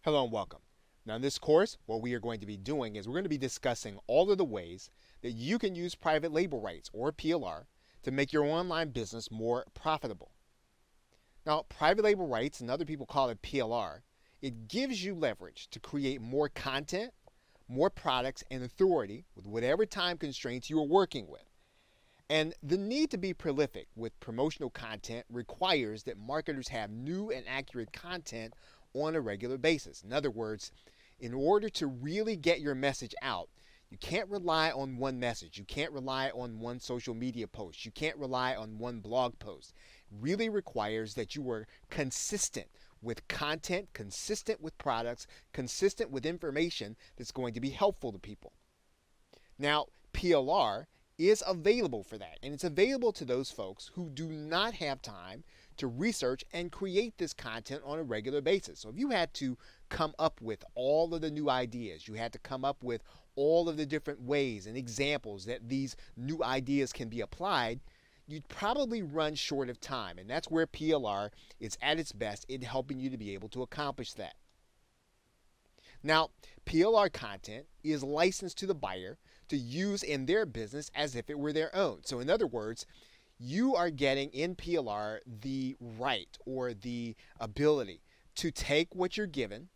Hello and welcome. Now, in this course, what we are going to be doing is we're going to be discussing all of the ways that you can use private label rights, or PLR, to make your online business more profitable. Now, private label rights, and other people call it PLR, it gives you leverage to create more content, more products, and authority with whatever time constraints you are working with. And the need to be prolific with promotional content requires that marketers have new and accurate content on a regular basis. In other words, in order to really get your message out, you can't rely on one message. You can't rely on one social media post. You can't rely on one blog post. It really requires that you are consistent with content, consistent with products, consistent with information that's going to be helpful to people. Now, PLR is available for that, and it's available to those folks who do not have time to research and create this content on a regular basis. So if you had to come up with all of the new ideas, you had to come up with all of the different ways and examples that these new ideas can be applied, you'd probably run short of time, and that's where PLR is at its best in helping you to be able to accomplish that. Now, PLR content is licensed to the buyer to use in their business as if it were their own. So in other words, you are getting in PLR the right or the ability to take what you're given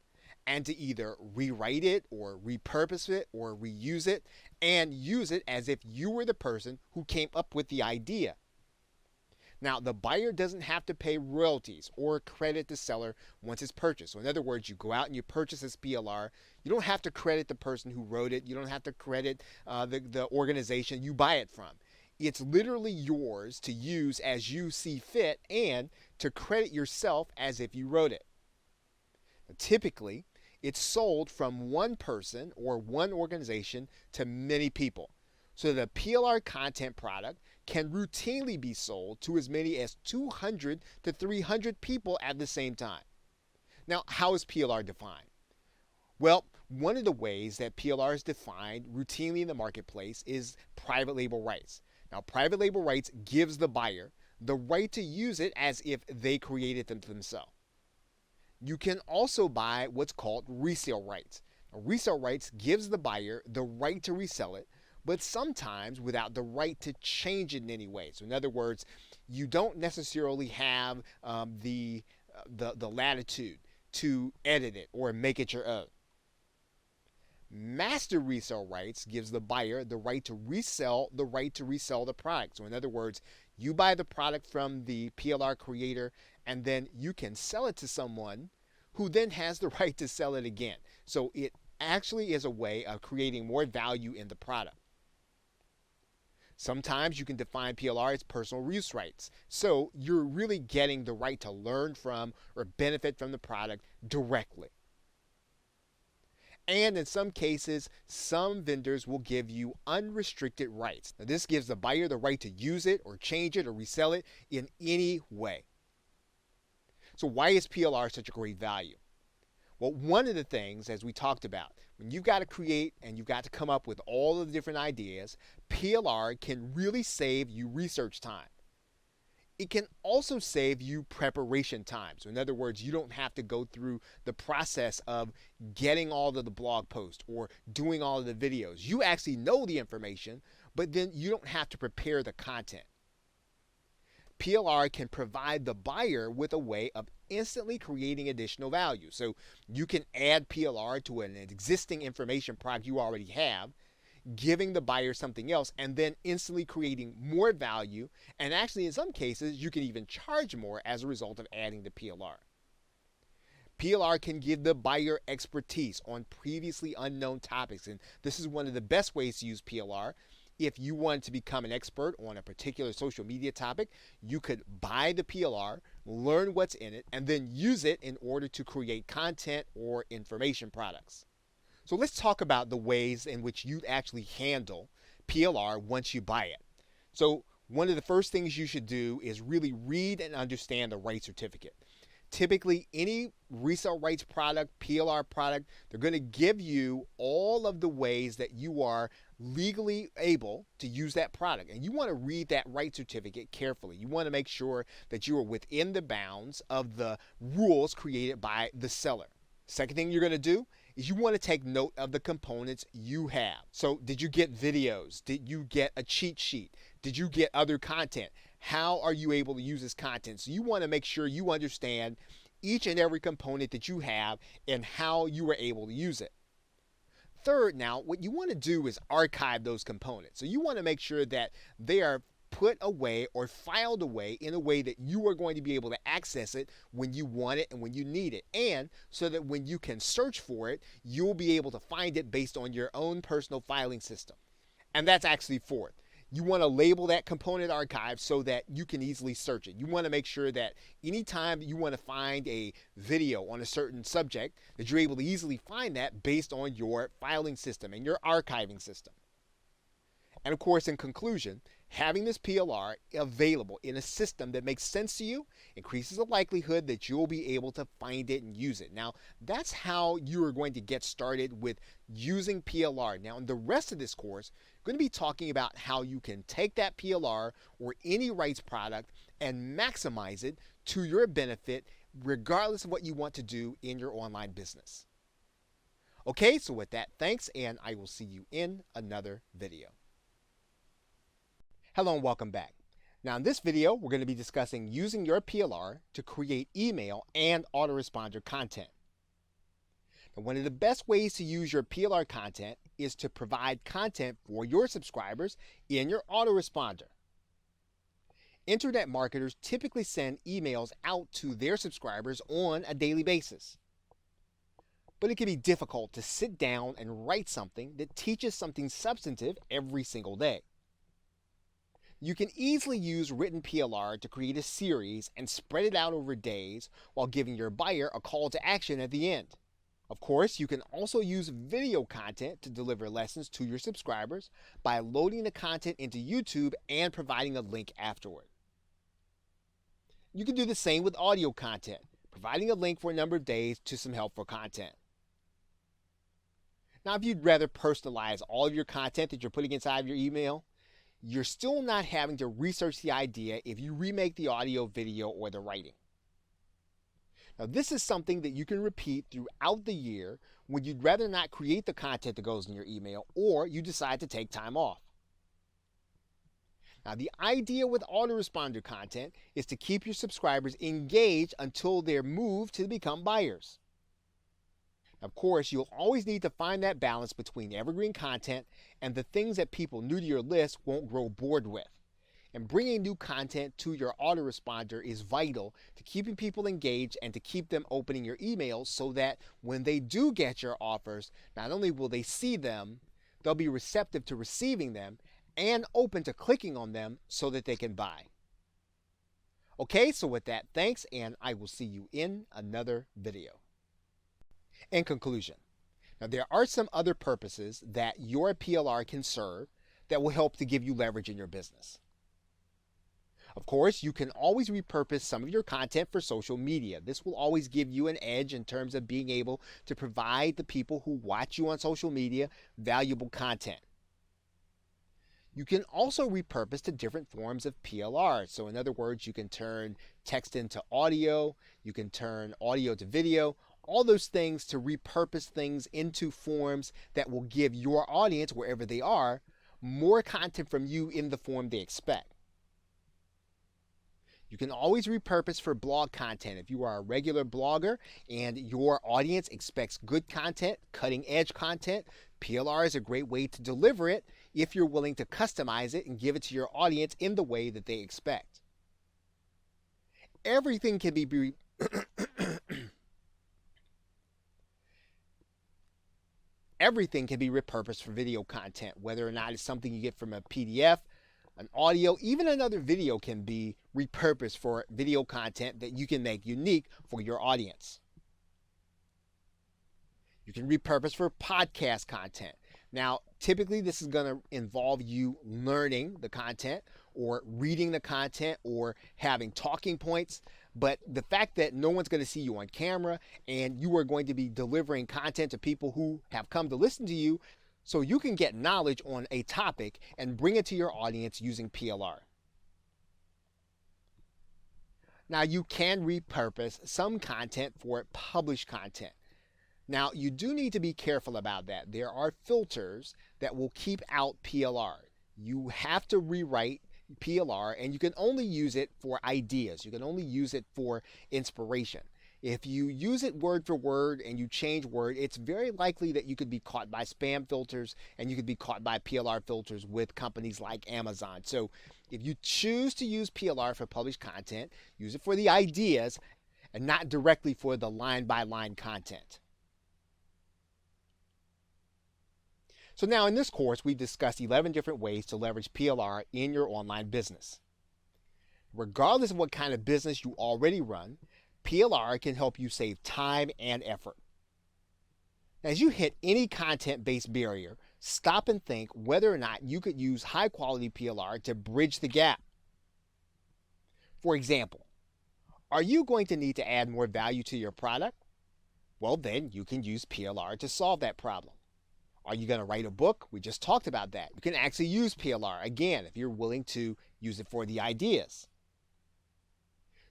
and to either rewrite it or repurpose it or reuse it and use it as if you were the person who came up with the idea. Now, the buyer doesn't have to pay royalties or credit the seller once it's purchased. So in other words, you go out and you purchase this PLR. You don't have to credit the person who wrote it. You don't have to credit the organization you buy it from. It's literally yours to use as you see fit and to credit yourself as if you wrote it. Now, typically, it's sold from one person or one organization to many people. So the PLR content product can routinely be sold to as many as 200 to 300 people at the same time. Now, how is PLR defined? Well, one of the ways that PLR is defined routinely in the marketplace is private label rights. Now, private label rights gives the buyer the right to use it as if they created them themselves. You can also buy what's called resale rights. Now, resale rights gives the buyer the right to resell it, but sometimes without the right to change it in any way. So in other words, you don't necessarily have the latitude to edit it or make it your own. Master resale rights gives the buyer the right to resell the product. So in other words, you buy the product from the PLR creator and then you can sell it to someone who then has the right to sell it again. So it actually is a way of creating more value in the product. Sometimes you can define PLR as personal use rights. So you're really getting the right to learn from or benefit from the product directly. And in some cases, some vendors will give you unrestricted rights. Now, this gives the buyer the right to use it or change it or resell it in any way. So why is PLR such a great value? Well, one of the things, as we talked about, when you've got to create and you've got to come up with all of the different ideas, PLR can really save you research time. It can also save you preparation time. So in other words, you don't have to go through the process of getting all of the blog posts or doing all of the videos. You actually know the information, but then you don't have to prepare the content. PLR can provide the buyer with a way of instantly creating additional value. So you can add PLR to an existing information product you already have, giving the buyer something else, and then instantly creating more value. And actually, in some cases, you can even charge more as a result of adding the PLR. PLR can give the buyer expertise on previously unknown topics. And this is one of the best ways to use PLR. If you want to become an expert on a particular social media topic, you could buy the PLR, learn what's in it, and then use it in order to create content or information products. So let's talk about the ways in which you actually handle PLR once you buy it. So one of the first things you should do is really read and understand the rights certificate. Typically, any resale rights product, PLR product, they're going to give you all of the ways that you are legally able to use that product. And you want to read that rights certificate carefully. You want to make sure that you are within the bounds of the rules created by the seller. Second thing you're going to do is you want to take note of the components you have. So, did you get videos? Did you get a cheat sheet? Did you get other content? How are you able to use this content? So, you want to make sure you understand each and every component that you have and how you were able to use it. Third, now, what you want to do is archive those components. So, you want to make sure that they are put away or filed away in a way that you are going to be able to access it when you want it and when you need it. And so that when you can search for it, you'll be able to find it based on your own personal filing system. And that's actually fourth. You want to label that component archive so that you can easily search it. You want to make sure that anytime you want to find a video on a certain subject, that you're able to easily find that based on your filing system and your archiving system. And of course, in conclusion, having this PLR available in a system that makes sense to you increases the likelihood that you'll be able to find it and use it. Now, that's how you are going to get started with using PLR. Now, in the rest of this course, I'm going to be talking about how you can take that PLR or any rights product and maximize it to your benefit, regardless of what you want to do in your online business. Okay, so with that, thanks, and I will see you in another video. Hello and welcome back. Now in this video, we're going to be discussing using your PLR to create email and autoresponder content. Now, one of the best ways to use your PLR content is to provide content for your subscribers in your autoresponder. Internet marketers typically send emails out to their subscribers on a daily basis. But it can be difficult to sit down and write something that teaches something substantive every single day. You can easily use written PLR to create a series and spread it out over days while giving your buyer a call to action at the end. Of course, you can also use video content to deliver lessons to your subscribers by loading the content into YouTube and providing a link afterward. You can do the same with audio content, providing a link for a number of days to some helpful content. Now, if you'd rather personalize all of your content that you're putting inside of your email, you're still not having to research the idea if you remake the audio, video, or the writing. Now, this is something that you can repeat throughout the year when you'd rather not create the content that goes in your email or you decide to take time off. Now, the idea with autoresponder content is to keep your subscribers engaged until they're moved to become buyers. Of course, you'll always need to find that balance between evergreen content and the things that people new to your list won't grow bored with. And bringing new content to your autoresponder is vital to keeping people engaged and to keep them opening your emails so that when they do get your offers, not only will they see them, they'll be receptive to receiving them and open to clicking on them so that they can buy. Okay, so with that, thanks, and I will see you in another video. In conclusion, now there are some other purposes that your PLR can serve that will help to give you leverage in your business. Of course, you can always repurpose some of your content for social media. This will always give you an edge in terms of being able to provide the people who watch you on social media valuable content. You can also repurpose to different forms of PLR. So in other words, you can turn text into audio, you can turn audio to video, all those things to repurpose things into forms that will give your audience, wherever they are, more content from you in the form they expect. You can always repurpose for blog content. If you are a regular blogger and your audience expects good content, cutting edge content, PLR is a great way to deliver it if you're willing to customize it and give it to your audience in the way that they expect. Everything can be Everything can be repurposed for video content, whether or not it's something you get from a PDF, an audio, even another video can be repurposed for video content that you can make unique for your audience. You can repurpose for podcast content. Now, typically this is going to involve you learning the content or reading the content or having talking points. But the fact that no one's going to see you on camera and you are going to be delivering content to people who have come to listen to you so you can get knowledge on a topic and bring it to your audience using PLR. Now, you can repurpose some content for published content. Now, you do need to be careful about that. There are filters that will keep out PLR. You have to rewrite PLR, and you can only use it for ideas. You can only use it for inspiration. If you use it word for word and you change word, it's very likely that you could be caught by spam filters and you could be caught by PLR filters with companies like Amazon. So if you choose to use PLR for published content, use it for the ideas and not directly for the line by line content. So now in this course, we've discussed 11 different ways to leverage PLR in your online business. Regardless of what kind of business you already run, PLR can help you save time and effort. As you hit any content-based barrier, stop and think whether or not you could use high-quality PLR to bridge the gap. For example, are you going to need to add more value to your product? Well, then you can use PLR to solve that problem. Are you going to write a book? We just talked about that. You can actually use PLR, again, if you're willing to use it for the ideas.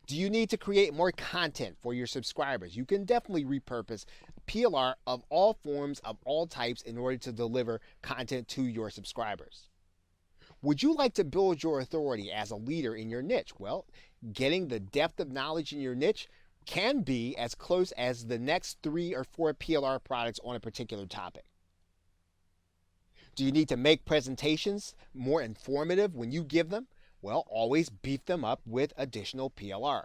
Do you need to create more content for your subscribers? You can definitely repurpose PLR of all forms, of all types, in order to deliver content to your subscribers. Would you like to build your authority as a leader in your niche? Well, getting the depth of knowledge in your niche can be as close as the next 3 or 4 PLR products on a particular topic. Do you need to make presentations more informative when you give them? Well, always beef them up with additional PLR.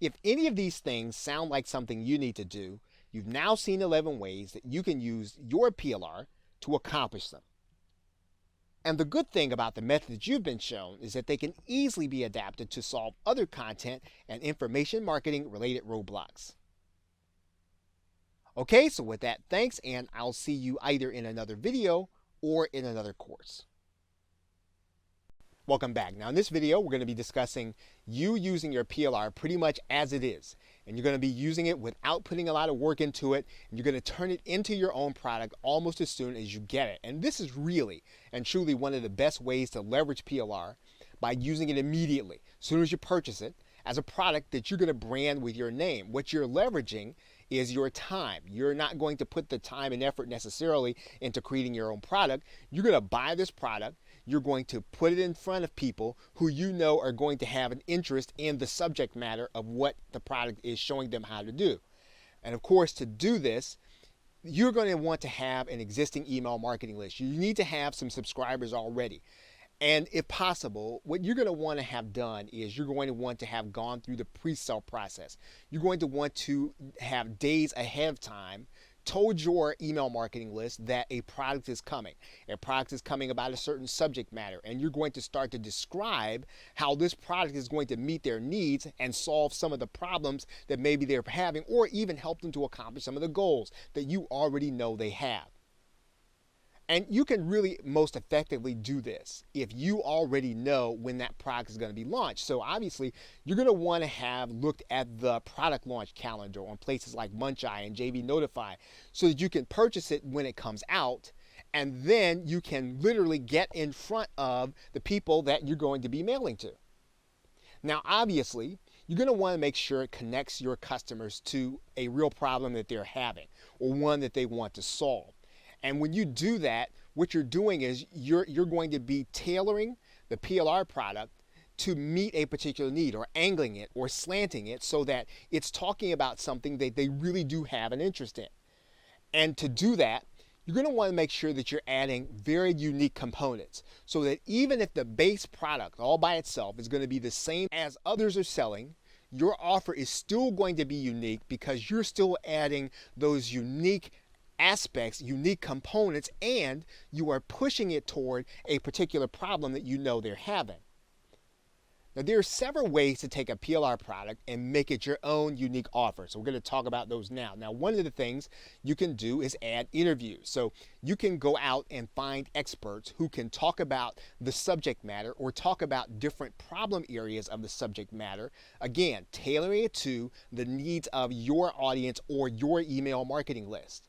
If any of these things sound like something you need to do, you've now seen 11 ways that you can use your PLR to accomplish them. And the good thing about the methods you've been shown is that they can easily be adapted to solve other content and information marketing related roadblocks. Okay, so with that, thanks, and I'll see you either in another video or in another course. Welcome back. Now in this video, we're going to be discussing you using your PLR pretty much as it is. And you're going to be using it without putting a lot of work into it. And you're going to turn it into your own product almost as soon as you get it. And this is really and truly one of the best ways to leverage PLR by using it immediately, as soon as you purchase it, as a product that you're going to brand with your name. What you're leveraging is your time. You're not going to put the time and effort necessarily into creating your own product. You're going to buy this product. You're going to put it in front of people who you know are going to have an interest in the subject matter of what the product is showing them how to do. And of course, to do this, you're going to want to have an existing email marketing list. You need to have some subscribers already. And if possible, what you're going to want to have done is you're going to want to have gone through the pre-sale process. You're going to want to have days ahead of time told your email marketing list that a product is coming. A product is coming about a certain subject matter, and you're going to start to describe how this product is going to meet their needs and solve some of the problems that maybe they're having, or even help them to accomplish some of the goals that you already know they have. And you can really most effectively do this if you already know when that product is going to be launched. So obviously, you're going to want to have looked at the product launch calendar on places like Muncheye and JV Notify so that you can purchase it when it comes out. And then you can literally get in front of the people that you're going to be mailing to. Now, obviously, you're going to want to make sure it connects your customers to a real problem that they're having or one that they want to solve. And when you do that, what you're doing is you're going to be tailoring the PLR product to meet a particular need, or angling it or slanting it so that it's talking about something that they really do have an interest in. And to do that, you're going to want to make sure that you're adding very unique components so that even if the base product all by itself is going to be the same as others are selling, your offer is still going to be unique because you're still adding those unique aspects, unique components, and you are pushing it toward a particular problem that you know they're having. Now, there are several ways to take a PLR product and make it your own unique offer. So we're going to talk about those now. Now, one of the things you can do is add interviews. So you can go out and find experts who can talk about the subject matter or talk about different problem areas of the subject matter. Again, tailoring it to the needs of your audience or your email marketing list.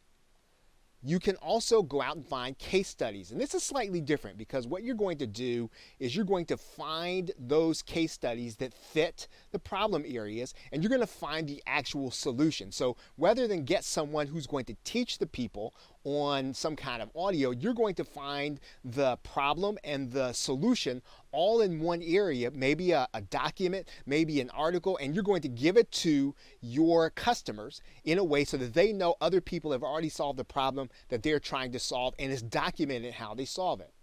You can also go out and find case studies. And this is slightly different because what you're going to do is you're going to find those case studies that fit the problem areas and you're going to find the actual solution. So rather than get someone who's going to teach the people on some kind of audio, you're going to find the problem and the solution all in one area, maybe a document, maybe an article, and you're going to give it to your customers in a way so that they know other people have already solved the problem that they're trying to solve, and it's documented how they solve it.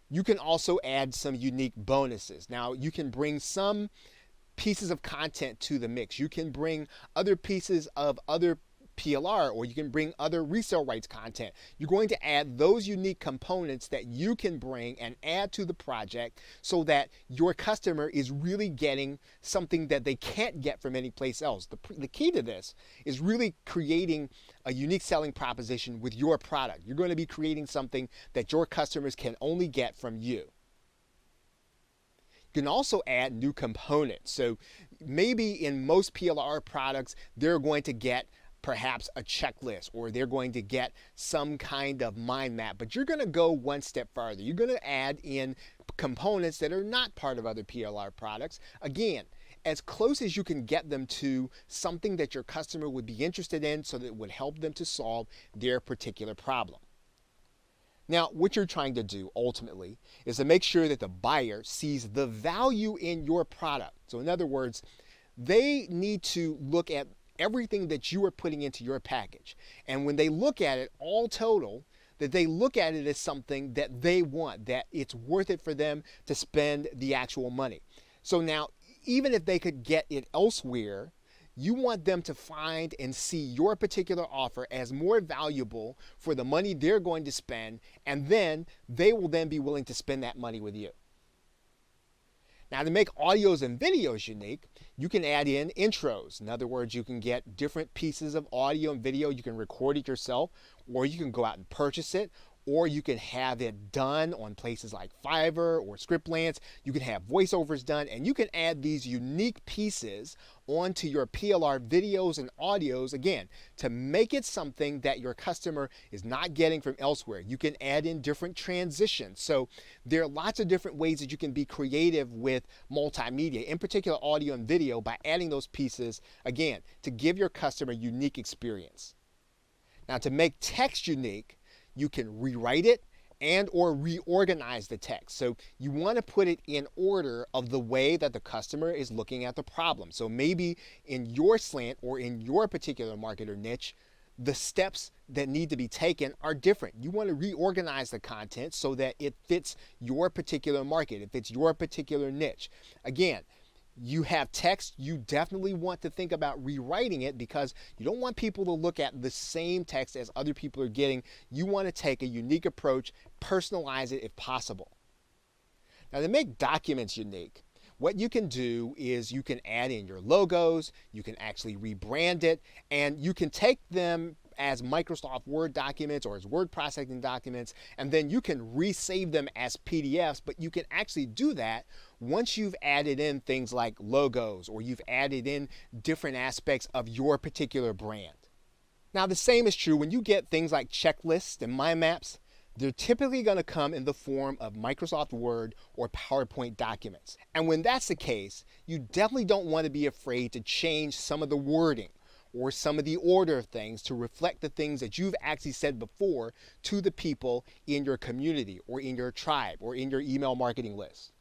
You can also add some unique bonuses. Now, you can bring some pieces of content to the mix. You can bring other pieces of other PLR, or you can bring other resale rights content. You're going to add those unique components that you can bring and add to the project so that your customer is really getting something that they can't get from any place else. The key to this is really creating a unique selling proposition with your product. You're going to be creating something that your customers can only get from you. You can also add new components. So maybe in most PLR products, they're going to get perhaps a checklist, or they're going to get some kind of mind map, but you're going to go one step farther. You're going to add in components that are not part of other PLR products. Again, as close as you can get them to something that your customer would be interested in so that it would help them to solve their particular problem. Now, what you're trying to do ultimately is to make sure that the buyer sees the value in your product. So in other words, they need to look at everything that you are putting into your package. And when they look at it all total, that they look at it as something that they want, that it's worth it for them to spend the actual money. So now, even if they could get it elsewhere, you want them to find and see your particular offer as more valuable for the money they're going to spend, and then they will then be willing to spend that money with you. Now, to make audios and videos unique, you can add in intros. In other words, you can get different pieces of audio and video. You can record it yourself, or you can go out and purchase it, or you can have it done on places like Fiverr or Scriptlance. You can have voiceovers done, and you can add these unique pieces onto your PLR videos and audios, again, to make it something that your customer is not getting from elsewhere. You can add in different transitions. So there are lots of different ways that you can be creative with multimedia, in particular audio and video, by adding those pieces, again, to give your customer a unique experience. Now, to make text unique, you can rewrite it and or reorganize the text. So you want to put it in order of the way that the customer is looking at the problem. So maybe in your slant or in your particular market or niche, the steps that need to be taken are different. You want to reorganize the content so that it fits your particular market, it fits your particular niche. Again, you have text, you definitely want to think about rewriting it because you don't want people to look at the same text as other people are getting. You want to take a unique approach, personalize it if possible. Now, to make documents unique, what you can do is you can add in your logos, you can actually rebrand it, and you can take them as Microsoft Word documents or as word processing documents, and then you can resave them as PDFs, but you can actually do that once you've added in things like logos or you've added in different aspects of your particular brand. Now, the same is true when you get things like checklists and mind maps. They're typically going to come in the form of Microsoft Word or PowerPoint documents. And when that's the case, you definitely don't want to be afraid to change some of the wording or some of the order of things to reflect the things that you've actually said before to the people in your community or in your tribe or in your email marketing list.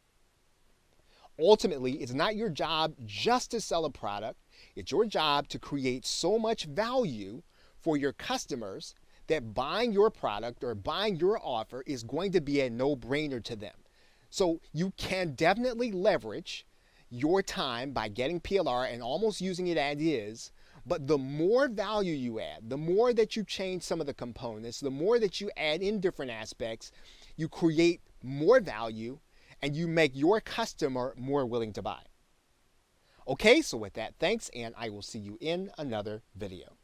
Ultimately, it's not your job just to sell a product. It's your job to create so much value for your customers that buying your product or buying your offer is going to be a no-brainer to them. So you can definitely leverage your time by getting PLR and almost using it as is. But the more value you add, the more that you change some of the components, the more that you add in different aspects, you create more value and you make your customer more willing to buy. Okay, so with that, thanks, and I will see you in another video.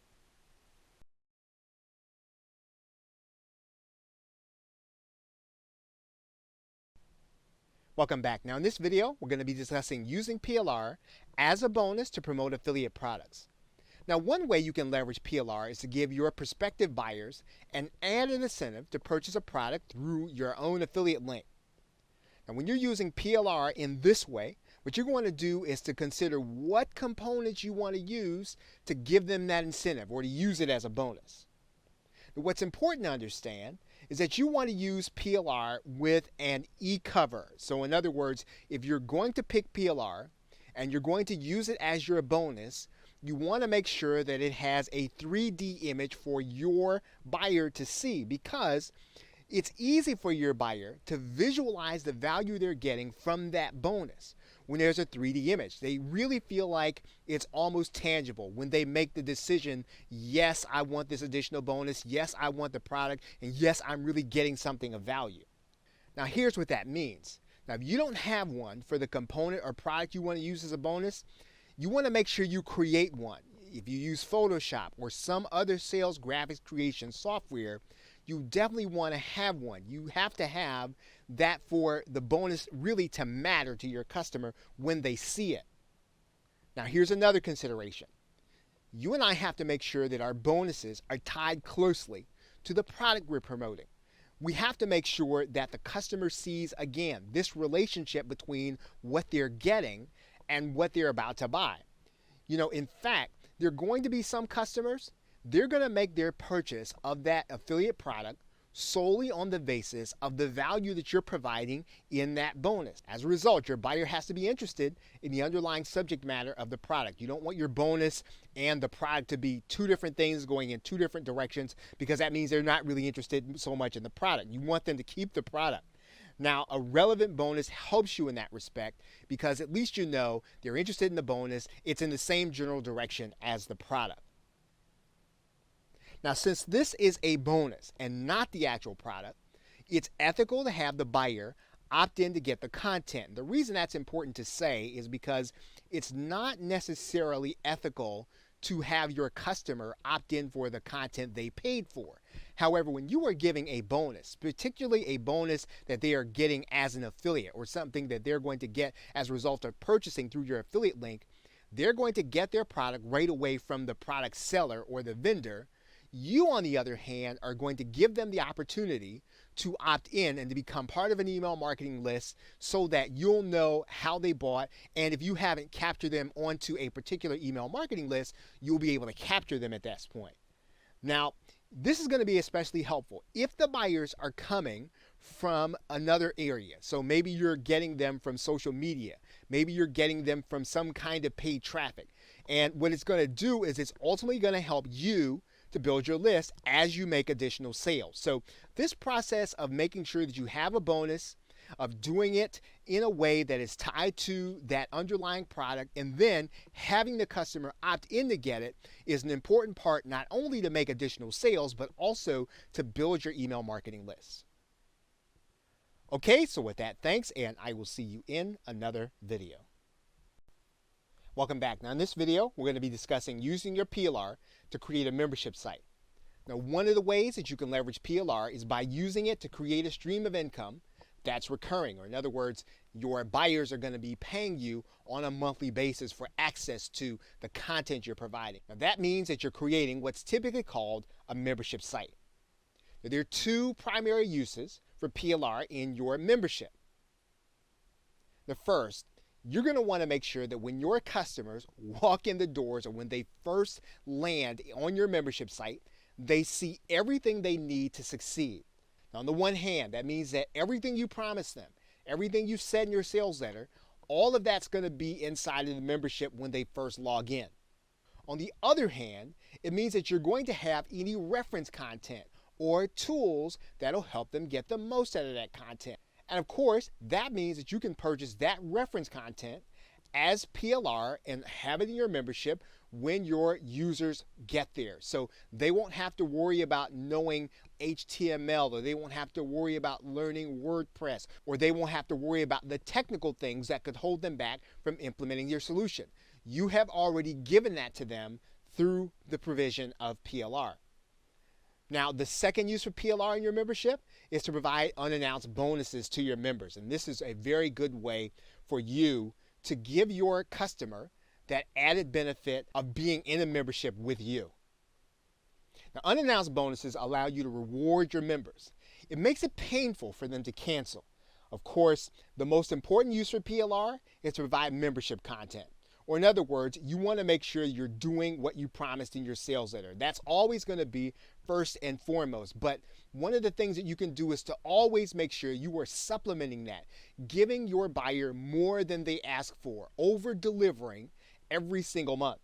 Welcome back. Now in this video, we're going to be discussing using PLR as a bonus to promote affiliate products. Now, one way you can leverage PLR is to give your prospective buyers an added incentive to purchase a product through your own affiliate link. Now, when you're using PLR in this way, what you're going to do is to consider what components you want to use to give them that incentive or to use it as a bonus. Now, what's important to understand is that you want to use PLR with an e-cover. So in other words, if you're going to pick PLR and you're going to use it as your bonus, you want to make sure that it has a 3D image for your buyer to see, because it's easy for your buyer to visualize the value they're getting from that bonus when there's a 3D image. They really feel like it's almost tangible when they make the decision, yes, I want this additional bonus, yes, I want the product, and yes, I'm really getting something of value. Now, here's what that means. Now, if you don't have one for the component or product you want to use as a bonus, you want to make sure you create one. If you use Photoshop or some other sales graphics creation software, you definitely want to have one. You have to have that for the bonus really to matter to your customer when they see it. Now, here's another consideration. You and I have to make sure that our bonuses are tied closely to the product we're promoting. We have to make sure that the customer sees, again, this relationship between what they're getting and what they're about to buy. In fact, there are going to be some customers, they're going to make their purchase of that affiliate product solely on the basis of the value that you're providing in that bonus. As a result, your buyer has to be interested in the underlying subject matter of the product. You don't want your bonus and the product to be two different things going in two different directions, because that means they're not really interested so much in the product. You want them to keep the product. Now, a relevant bonus helps you in that respect, because at least you know they're interested in the bonus. It's in the same general direction as the product. Now, since this is a bonus and not the actual product, it's ethical to have the buyer opt in to get the content. The reason that's important to say is because it's not necessarily ethical to have your customer opt in for the content they paid for. However, when you are giving a bonus, particularly a bonus that they are getting as an affiliate or something that they're going to get as a result of purchasing through your affiliate link, they're going to get their product right away from the product seller or the vendor. You, on the other hand, are going to give them the opportunity to opt in and to become part of an email marketing list so that you'll know how they bought. And if you haven't captured them onto a particular email marketing list, you'll be able to capture them at that point. Now, this is going to be especially helpful if the buyers are coming from another area. So maybe you're getting them from social media. Maybe you're getting them from some kind of paid traffic. And what it's going to do is it's ultimately going to help you to build your list as you make additional sales. So this process of making sure that you have a bonus, of doing it in a way that is tied to that underlying product, and then having the customer opt in to get it, is an important part, not only to make additional sales, but also to build your email marketing list. Okay, so with that, thanks, and I will see you in another video. Welcome back. Now in this video, we're going to be discussing using your PLR to create a membership site. Now, one of the ways that you can leverage PLR is by using it to create a stream of income that's recurring, or in other words, your buyers are going to be paying you on a monthly basis for access to the content you're providing. Now, that means that you're creating what's typically called a membership site. Now, there are two primary uses for PLR in your membership. The first, you're going to want to make sure that when your customers walk in the doors or when they first land on your membership site, they see everything they need to succeed. Now, on the one hand, that means that everything you promised them, everything you said in your sales letter, all of that's going to be inside of the membership when they first log in. On the other hand, it means that you're going to have any reference content or tools that'll help them get the most out of that content. And of course, that means that you can purchase that reference content as PLR and have it in your membership when your users get there. So they won't have to worry about knowing HTML, or they won't have to worry about learning WordPress, or they won't have to worry about the technical things that could hold them back from implementing your solution. You have already given that to them through the provision of PLR. Now, the second use for PLR in your membership is to provide unannounced bonuses to your members. And this is a very good way for you to give your customer that added benefit of being in a membership with you. Now, unannounced bonuses allow you to reward your members. It makes it painful for them to cancel. Of course, the most important use for PLR is to provide membership content. Or in other words, you want to make sure you're doing what you promised in your sales letter. That's always going to be first and foremost. But one of the things that you can do is to always make sure you are supplementing that, giving your buyer more than they ask for, over-delivering every single month.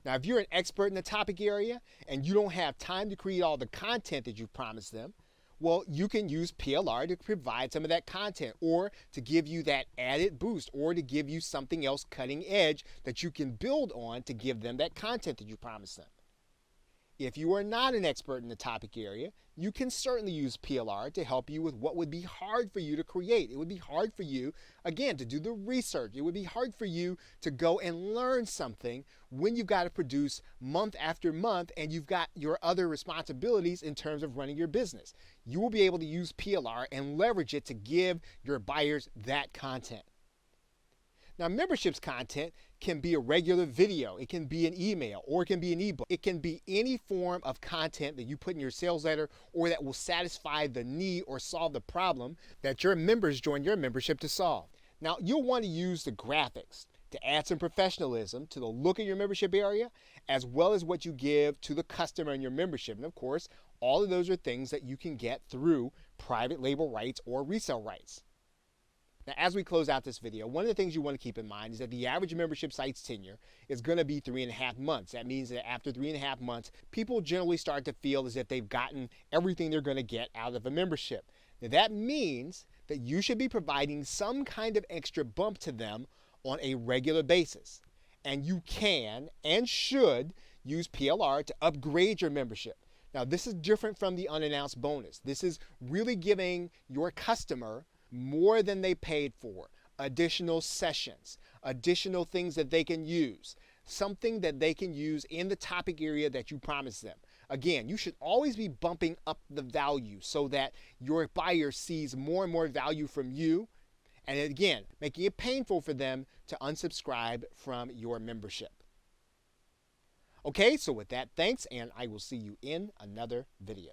Now, if you're an expert in the topic area and you don't have time to create all the content that you promised them, well, you can use PLR to provide some of that content, or to give you that added boost, or to give you something else cutting edge that you can build on to give them that content that you promised them. If you are not an expert in the topic area, you can certainly use PLR to help you with what would be hard for you to create. It would be hard for you, again, to do the research. It would be hard for you to go and learn something when you've got to produce month after month and you've got your other responsibilities in terms of running your business. You will be able to use PLR and leverage it to give your buyers that content. Now, memberships content can be a regular video, it can be an email, or it can be an ebook. It can be any form of content that you put in your sales letter or that will satisfy the need or solve the problem that your members join your membership to solve. Now, you'll want to use the graphics to add some professionalism to the look of your membership area, as well as what you give to the customer in your membership. And of course, all of those are things that you can get through private label rights or resale rights. Now, as we close out this video, one of the things you want to keep in mind is that the average membership site's tenure is going to be 3.5 months. That means that after 3.5 months, people generally start to feel as if they've gotten everything they're going to get out of a membership. Now, that means that you should be providing some kind of extra bump to them on a regular basis. And you can and should use PLR to upgrade your membership. Now, this is different from the unannounced bonus. This is really giving your customer more than they paid for, additional sessions, additional things that they can use, something that they can use in the topic area that you promised them. Again, you should always be bumping up the value so that your buyer sees more and more value from you, and again, making it painful for them to unsubscribe from your membership. Okay, so with that, thanks, and I will see you in another video.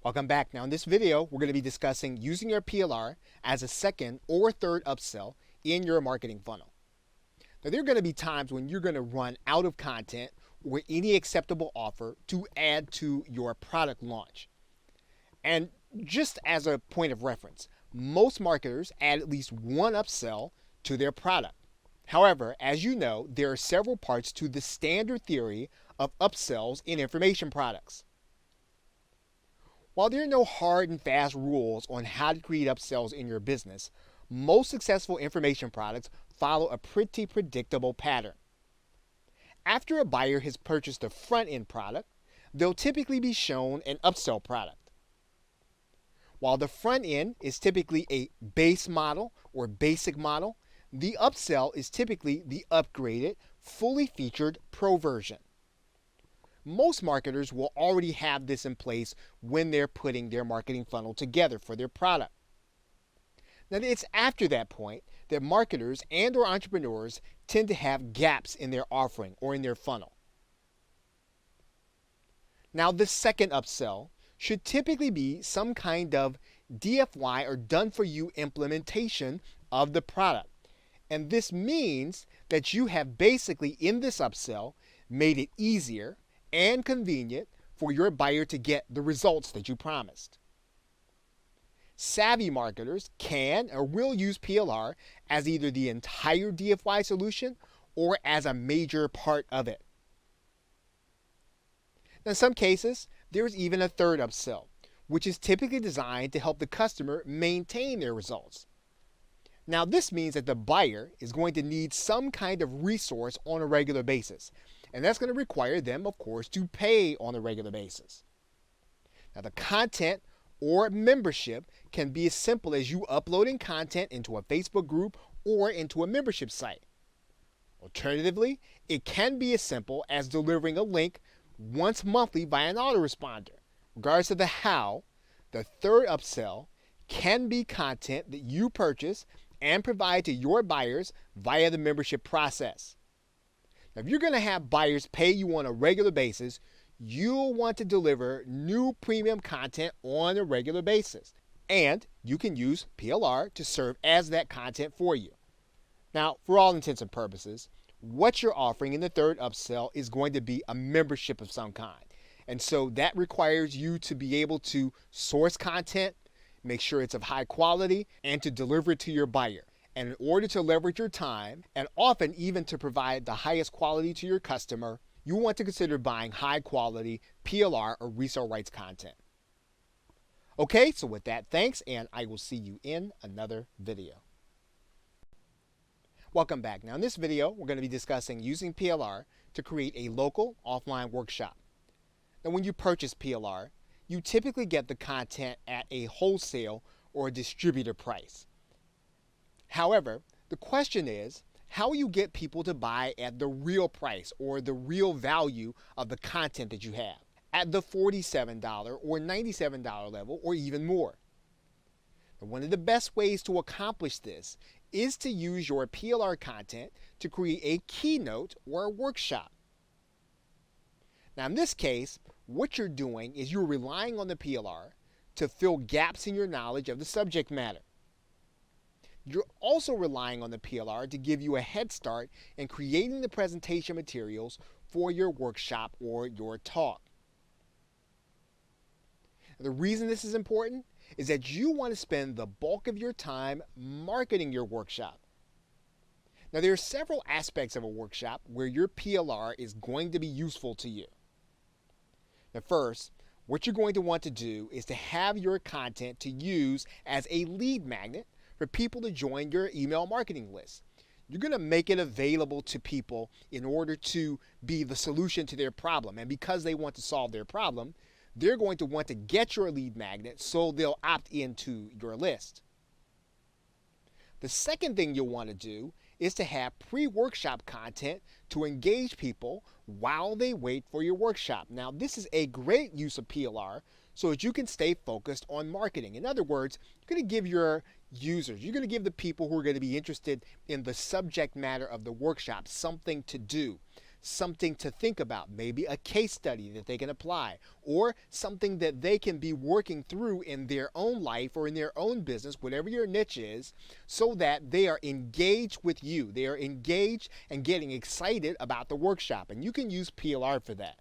Welcome back. Now in this video, we're going to be discussing using your PLR as a second or third upsell in your marketing funnel. Now there are going to be times when you're going to run out of content or any acceptable offer to add to your product launch. And just as a point of reference, most marketers add at least one upsell to their product. However, as you know, there are several parts to the standard theory of upsells in information products. While there are no hard and fast rules on how to create upsells in your business, most successful information products follow a pretty predictable pattern. After a buyer has purchased a front-end product, they'll typically be shown an upsell product. While the front end is typically a base model or basic model, the upsell is typically the upgraded, fully featured Pro version. Most marketers will already have this in place when they're putting their marketing funnel together for their product. Now, it's after that point that marketers and or entrepreneurs tend to have gaps in their offering or in their funnel. Now, the second upsell should typically be some kind of DFY or done-for-you implementation of the product. And this means that you have basically in this upsell made it easier and convenient for your buyer to get the results that you promised. Savvy marketers can or will use PLR as either the entire DFY solution or as a major part of it. Now, in some cases, there is even a third upsell, which is typically designed to help the customer maintain their results. Now, this means that the buyer is going to need some kind of resource on a regular basis. And that's going to require them, of course, to pay on a regular basis. Now, the content or membership can be as simple as you uploading content into a Facebook group or into a membership site. Alternatively, it can be as simple as delivering a link once monthly via an autoresponder. Regardless of the how, the third upsell can be content that you purchase and provide to your buyers via the membership process. Now, if you're going to have buyers pay you on a regular basis, you'll want to deliver new premium content on a regular basis. And you can use PLR to serve as that content for you. Now, for all intents and purposes, what you're offering in the third upsell is going to be a membership of some kind. And so that requires you to be able to source content, make sure it's of high quality, and to deliver it to your buyer. And in order to leverage your time, and often even to provide the highest quality to your customer, you want to consider buying high quality PLR or resale rights content. Okay, so with that, thanks, and I will see you in another video. Welcome back. Now in this video, we're going to be discussing using PLR to create a local offline workshop. Now when you purchase PLR, you typically get the content at a wholesale or a distributor price. However, the question is, how will you get people to buy at the real price or the real value of the content that you have, at the $47 or $97 level or even more? And one of the best ways to accomplish this is to use your PLR content to create a keynote or a workshop. Now in this case, what you're doing is you're relying on the PLR to fill gaps in your knowledge of the subject matter. You're also relying on the PLR to give you a head start in creating the presentation materials for your workshop or your talk. The reason this is important is that you want to spend the bulk of your time marketing your workshop. Now, there are several aspects of a workshop where your PLR is going to be useful to you. Now, first, what you're going to want to do is to have your content to use as a lead magnet for people to join your email marketing list. You're going to make it available to people in order to be the solution to their problem. And because they want to solve their problem, they're going to want to get your lead magnet so they'll opt into your list. The second thing you'll want to do is to have pre-workshop content to engage people while they wait for your workshop. Now, this is a great use of PLR so that you can stay focused on marketing. In other words, you're going to give your users, you're going to give the people who are going to be interested in the subject matter of the workshop something to do, something to think about, maybe a case study that they can apply, or something that they can be working through in their own life or in their own business, whatever your niche is, so that they are engaged with you. They are engaged and getting excited about the workshop, and you can use PLR for that.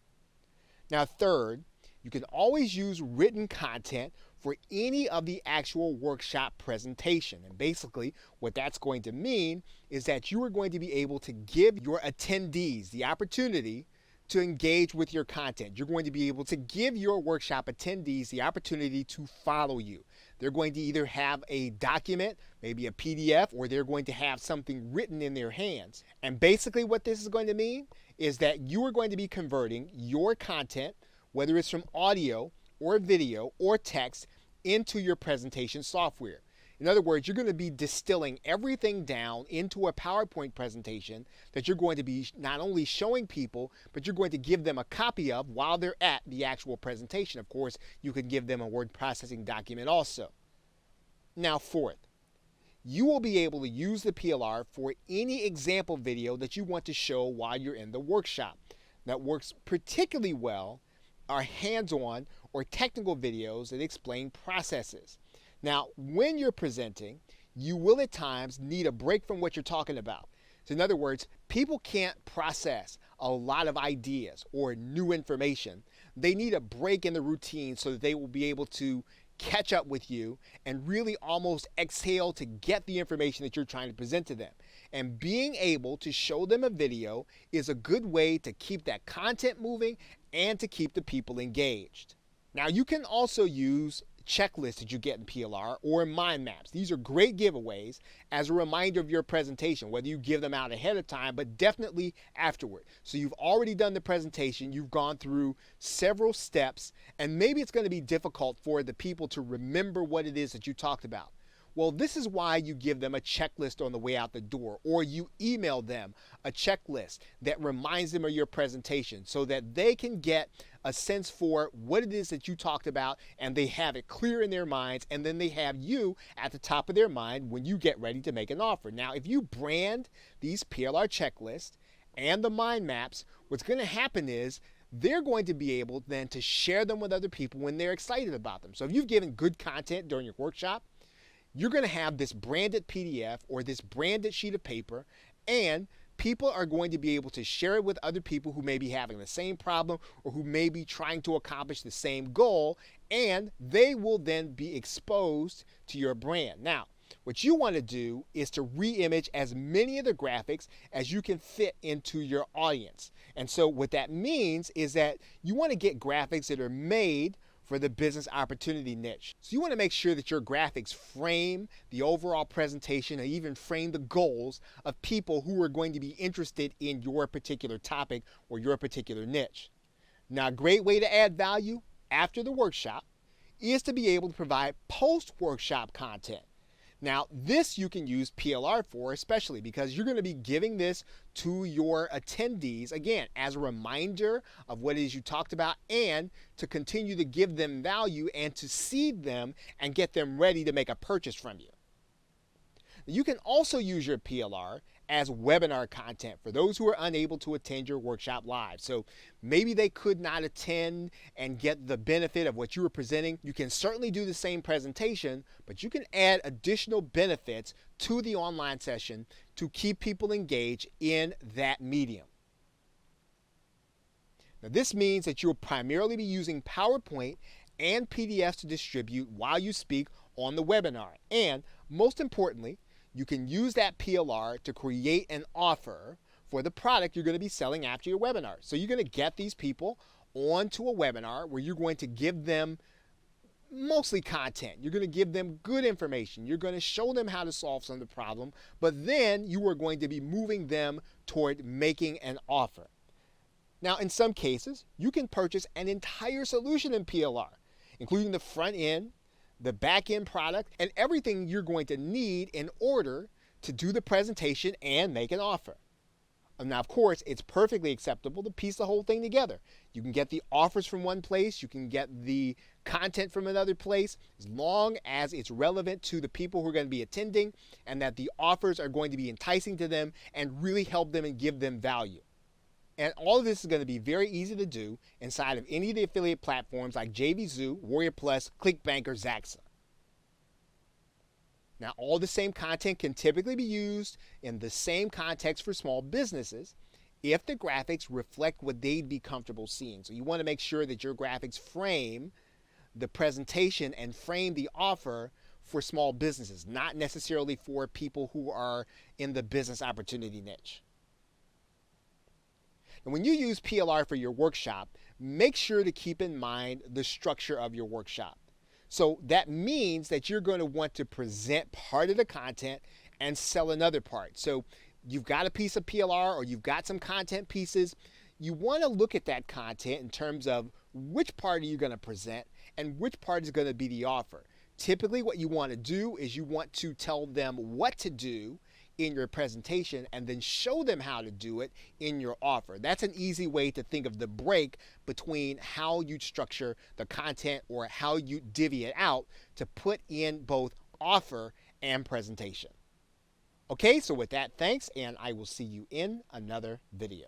Now, third, you can always use written content for any of the actual workshop presentation. And basically, what that's going to mean is that you are going to be able to give your attendees the opportunity to engage with your content. You're going to be able to give your workshop attendees the opportunity to follow you. They're going to either have a document, maybe a PDF, or they're going to have something written in their hands. And basically what this is going to mean is that you are going to be converting your content, whether it's from audio or video or text, into your presentation software. In other words, you're going to be distilling everything down into a PowerPoint presentation that you're going to be not only showing people, but you're going to give them a copy of while they're at the actual presentation. Of course, you can give them a word processing document also. Now, fourth, you will be able to use the PLR for any example video that you want to show while you're in the workshop. That works particularly well are hands-on or technical videos that explain processes. Now, when you're presenting, you will at times need a break from what you're talking about. So in other words, people can't process a lot of ideas or new information. They need a break in the routine so that they will be able to catch up with you and really almost exhale to get the information that you're trying to present to them. And being able to show them a video is a good way to keep that content moving and to keep the people engaged. Now, you can also use checklists that you get in PLR or mind maps. These are great giveaways as a reminder of your presentation, whether you give them out ahead of time, but definitely afterward. So you've already done the presentation, you've gone through several steps, and maybe it's going to be difficult for the people to remember what it is that you talked about. Well, this is why you give them a checklist on the way out the door, or you email them a checklist that reminds them of your presentation so that they can get a sense for what it is that you talked about and they have it clear in their minds, and then they have you at the top of their mind when you get ready to make an offer. Now, if you brand these PLR checklists and the mind maps, what's going to happen is they're going to be able then to share them with other people when they're excited about them. So if you've given good content during your workshop, you're going to have this branded PDF or this branded sheet of paper, and people are going to be able to share it with other people who may be having the same problem or who may be trying to accomplish the same goal, and they will then be exposed to your brand. Now, what you want to do is to re-image as many of the graphics as you can fit into your audience. And so what that means is that you want to get graphics that are made for the business opportunity niche. So you want to make sure that your graphics frame the overall presentation and even frame the goals of people who are going to be interested in your particular topic or your particular niche. Now, a great way to add value after the workshop is to be able to provide post-workshop content. Now, this you can use PLR for, especially because you're going to be giving this to your attendees, again, as a reminder of what it is you talked about and to continue to give them value and to seed them and get them ready to make a purchase from you. You can also use your PLR as webinar content for those who are unable to attend your workshop live. So maybe they could not attend and get the benefit of what you were presenting. You can certainly do the same presentation, but you can add additional benefits to the online session to keep people engaged in that medium. Now, this means that you'll primarily be using PowerPoint and PDFs to distribute while you speak on the webinar. And most importantly, you can use that PLR to create an offer for the product you're going to be selling after your webinar. So you're going to get these people onto a webinar where you're going to give them mostly content. You're going to give them good information. You're going to show them how to solve some of the problem, but then you are going to be moving them toward making an offer. Now, in some cases, you can purchase an entire solution in PLR, including the front end, the back end product, and everything you're going to need in order to do the presentation and make an offer. Now, of course, it's perfectly acceptable to piece the whole thing together. You can get the offers from one place, you can get the content from another place, as long as it's relevant to the people who are going to be attending and that the offers are going to be enticing to them and really help them and give them value. And all of this is going to be very easy to do inside of any of the affiliate platforms like JVZoo, Warrior Plus, ClickBank, or Zaxa. Now, all the same content can typically be used in the same context for small businesses if the graphics reflect what they'd be comfortable seeing. So you want to make sure that your graphics frame the presentation and frame the offer for small businesses, not necessarily for people who are in the business opportunity niche. And when you use PLR for your workshop, make sure to keep in mind the structure of your workshop. So that means that you're going to want to present part of the content and sell another part. So you've got a piece of PLR or you've got some content pieces. You want to look at that content in terms of which part are you going to present and which part is going to be the offer. Typically what you want to do is you want to tell them what to do in your presentation and then show them how to do it in your offer. That's an easy way to think of the break between how you structure the content or how you divvy it out to put in both offer and presentation. Okay, so with that, thanks, and I will see you in another video.